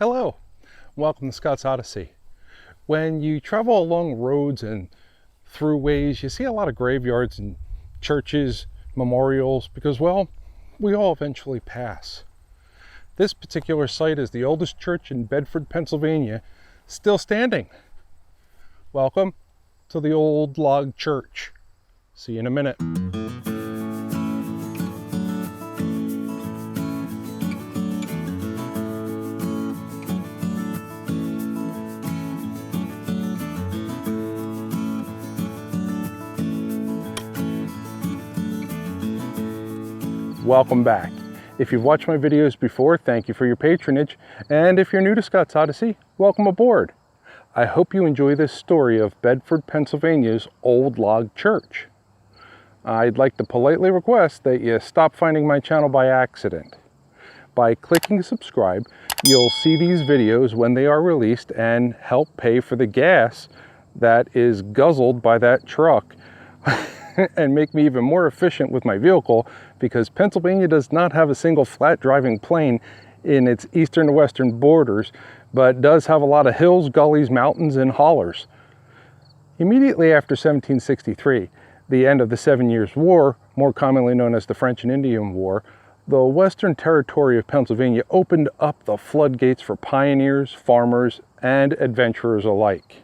Hello, welcome to Scott's Odyssey. When you travel along roads and throughways, you see a lot of graveyards and churches, memorials, because, well, we all eventually pass. This particular site is the oldest church in Bedford, Pennsylvania, still standing. Welcome to the old log church. See you in a minute. Welcome back. If you've watched my videos before, thank you for your patronage. And if you're new to Scott's Odyssey, welcome aboard. I hope you enjoy this story of Bedford, Pennsylvania's old log church. I'd like to politely request that you stop finding my channel by accident. By clicking subscribe, you'll see these videos when they are released and help pay for the gas that is guzzled by that truck and make me even more efficient with my vehicle, because Pennsylvania does not have a single flat driving plane in its eastern and western borders, but does have a lot of hills, gullies, mountains, and hollers. Immediately after 1763, the end of the 7 Years' War, more commonly known as the French and Indian War, the western territory of Pennsylvania opened up the floodgates for pioneers, farmers, and adventurers alike.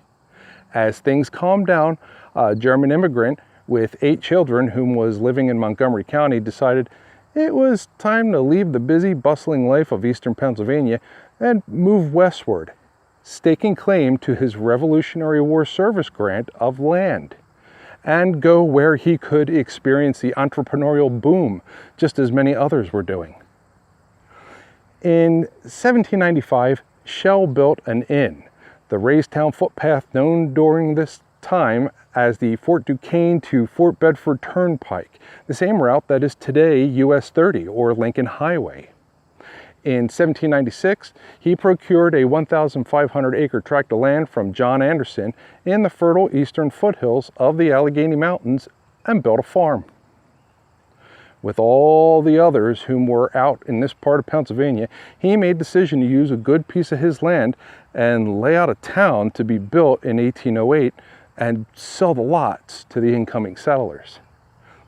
As things calmed down, a German immigrant with 8 children, whom was living in Montgomery County, decided it was time to leave the busy, bustling life of eastern Pennsylvania and move westward, staking claim to his Revolutionary War service grant of land, and go where he could experience the entrepreneurial boom, just as many others were doing. In 1795, Shell built an inn, the raised town footpath known during this time as the Fort Duquesne to Fort Bedford Turnpike, the same route that is today US 30 or Lincoln Highway. In 1796, he procured a 1,500 acre tract of land from John Anderson in the fertile eastern foothills of the Allegheny Mountains and built a farm. With all the others whom were out in this part of Pennsylvania, he made the decision to use a good piece of his land and lay out a town to be built in 1808 and sell the lots to the incoming settlers.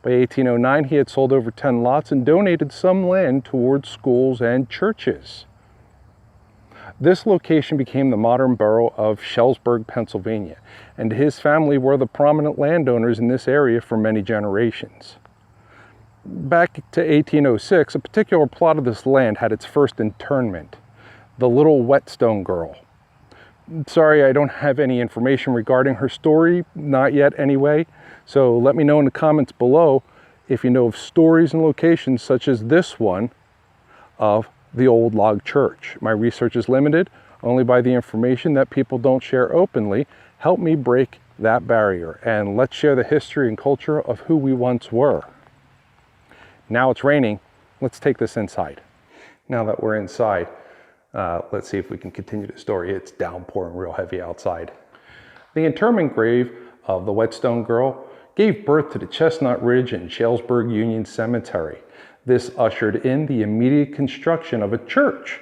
By 1809, he had sold over 10 lots and donated some land towards schools and churches. This location became the modern borough of Shellsburg, Pennsylvania, and his family were the prominent landowners in this area for many generations. Back to 1806, a particular plot of this land had its first internment, the Little Whetstone Girl. Sorry, I don't have any information regarding her story, not yet anyway, so let me know in the comments below if you know of stories and locations such as this one of the old log church. My research is limited only by the information that people don't share openly. Help me break that barrier, and let's share the history and culture of who we once were. Now it's raining, let's take this inside. Now that we're inside, let's see if we can continue the story. It's downpouring real heavy outside. The interment grave of the Whetstone Girl gave birth to the Chestnut Ridge and Shellsburg Union Cemetery. This ushered in the immediate construction of a church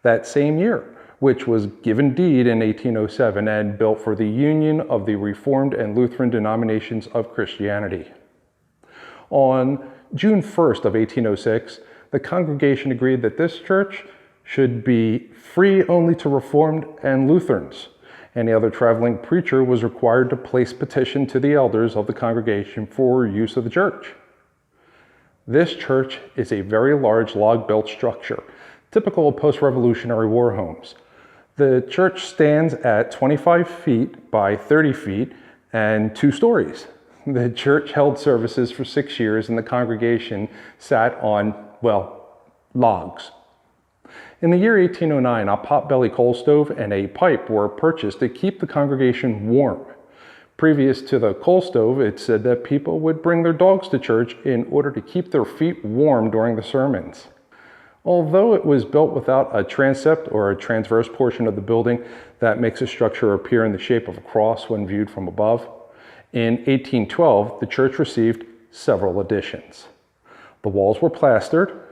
that same year, which was given deed in 1807 and built for the union of the Reformed and Lutheran denominations of Christianity. On June 1st of 1806, the congregation agreed that this church should be free only to Reformed and Lutherans. Any other traveling preacher was required to place petition to the elders of the congregation for use of the church. This church is a very large log-built structure, typical of post-Revolutionary war homes. The church stands at 25 feet by 30 feet and 2 stories. The church held services for 6 years and the congregation sat on, well, logs. In the year 1809, a pot-belly coal stove and a pipe were purchased to keep the congregation warm. Previous to the coal stove, it said that people would bring their dogs to church in order to keep their feet warm during the sermons. Although it was built without a transept or a transverse portion of the building that makes a structure appear in the shape of a cross when viewed from above, in 1812, the church received several additions. The walls were plastered,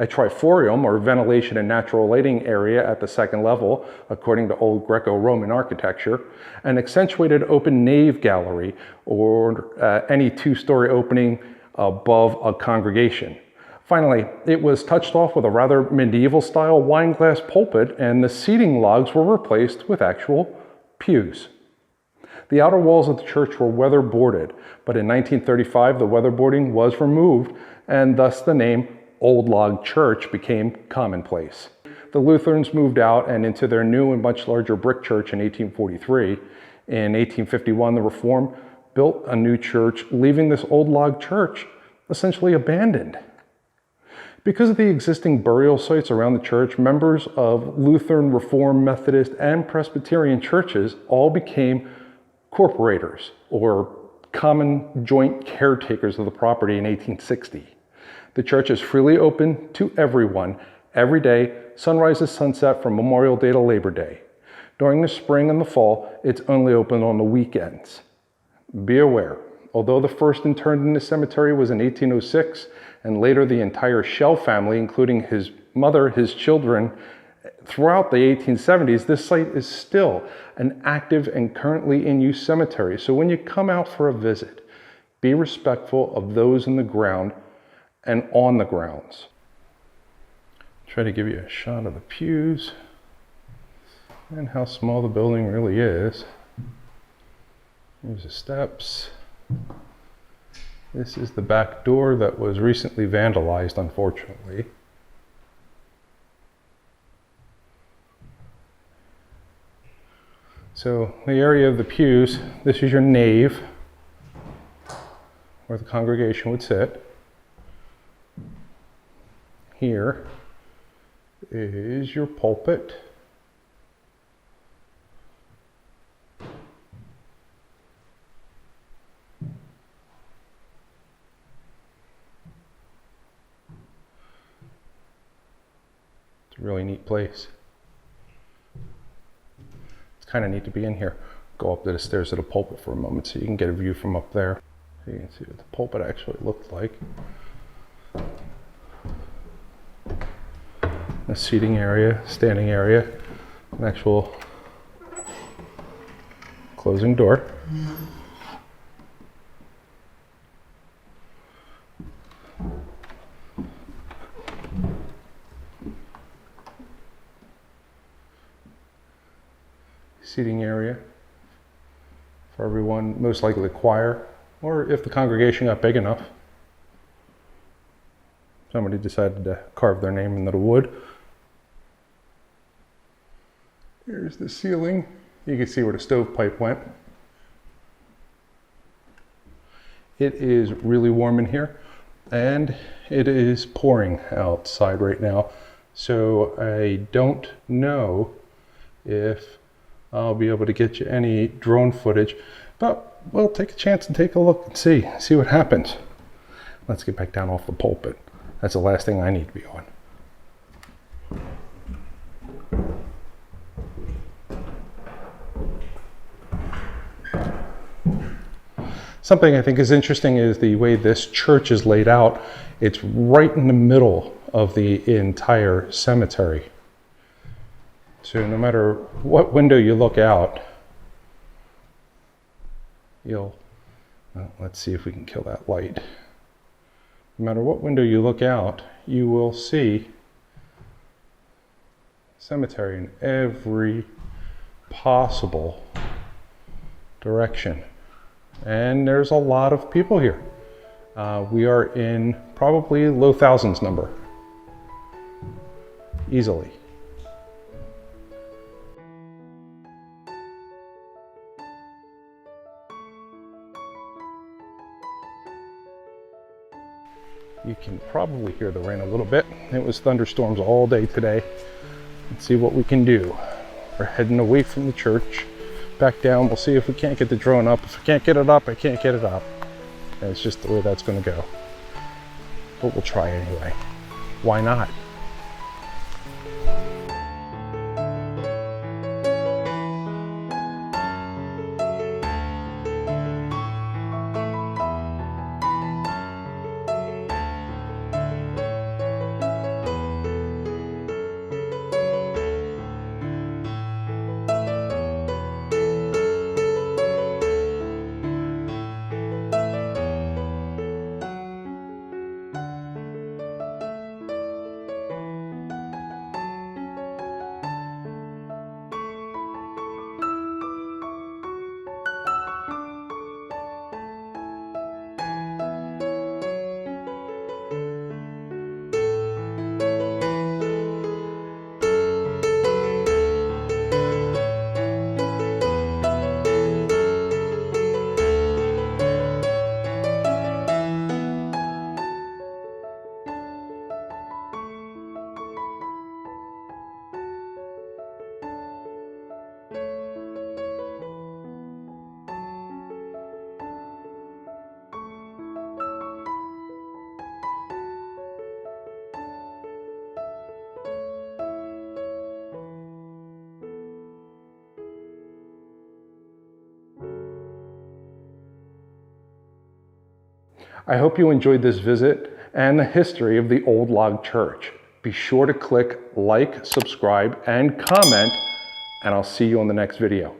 a triforium, or ventilation and natural lighting area at the second level, according to old Greco-Roman architecture, an accentuated open nave gallery, or any two-story opening above a congregation. Finally, it was touched off with a rather medieval-style wine-glass pulpit, and the seating logs were replaced with actual pews. The outer walls of the church were weatherboarded, but in 1935 the weatherboarding was removed, and thus the name Old Log Church became commonplace. The Lutherans moved out and into their new and much larger brick church in 1843. In 1851, the Reform built a new church, leaving this old log church essentially abandoned. Because of the existing burial sites around the church, members of Lutheran, Reformed, Methodist, and Presbyterian churches all became corporators, or common joint caretakers of the property in 1860. The church is freely open to everyone, every day, sunrise to sunset, from Memorial Day to Labor Day. During the spring and the fall, it's only open on the weekends. Be aware, although the first interned in the cemetery was in 1806, and later the entire Shell family, including his mother, his children, throughout the 1870s, this site is still an active and currently in use cemetery. So when you come out for a visit, be respectful of those in the ground and on the grounds. Try to give you a shot of the pews and how small the building really is. Here's the steps. This is the back door that was recently vandalized, unfortunately. So the area of the pews, this is your nave, where the congregation would sit. Here is your pulpit. It's a really neat place. It's kind of neat to be in here. Go up to the stairs to the pulpit for a moment so you can get a view from up there. So you can see what the pulpit actually looked like. A seating area, standing area, an actual closing door. Seating area for everyone, most likely the choir, or if the congregation got big enough, somebody decided to carve their name into the wood. Here's the ceiling. You can see where the stovepipe went. It is really warm in here, and it is pouring outside right now. So I don't know if I'll be able to get you any drone footage, but we'll take a chance and take a look and see what happens. Let's get back down off the pulpit. That's the last thing I need to be on. Something I think is interesting is the way this church is laid out. It's right in the middle of the entire cemetery. So no matter what window you look out, let's see if we can kill that light. No matter what window you look out, you will see cemetery in every possible direction. And there's a lot of people here. We are in probably low thousands number, easily. You can probably hear the rain a little bit. It was thunderstorms all day today. Let's see what we can do. We're heading away from the church, back down. We'll see if we can't get the drone up. If we can't get it up, I can't get it up. And it's just the way that's going to go. But we'll try anyway. Why not? I hope you enjoyed this visit and the history of the old log church. Be sure to click like, subscribe, and comment, and I'll see you on the next video.